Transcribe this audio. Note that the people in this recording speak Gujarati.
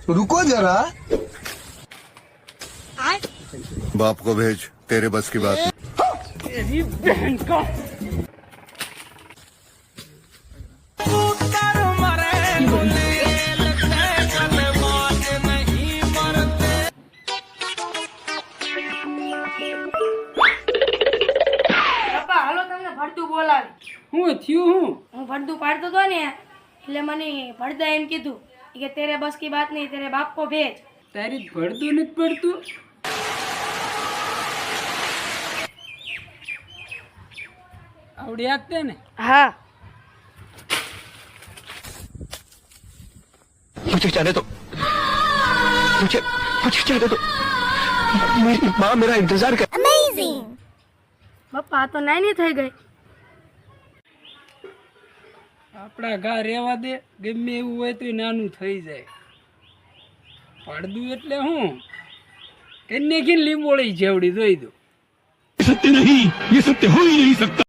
रुको जरा। बाप को भेज, तेरे बस की बात नहीं। तेरी बहन का પપ્પા હાલો તમને ભરતું બોલાવી. હું થયું હું હું ભરતું પાડતો હતો ને એટલે મને ભરતા એમ કીધું કે તેરે બસ કી બાત નહીં, તેરે બાપ કો ભેજ. તારી ભરતું નથી પડતું. આવડી આપતે ને હા मुझे जाने दो, मुझे जाने दो। मेरी माँ मेरा इंतजार कर। પપ્પા આ તો નાની થઈ ગઈ. આપણા ઘા રહેવા દે, ગમે એવું હોય તો નાનું થઈ જાય. પડદું એટલે હું કન્યા કે લીંબોળી જેવડી જોઈ દો. सत्य नहीं, ये सत्य हो ही नहीं सकता।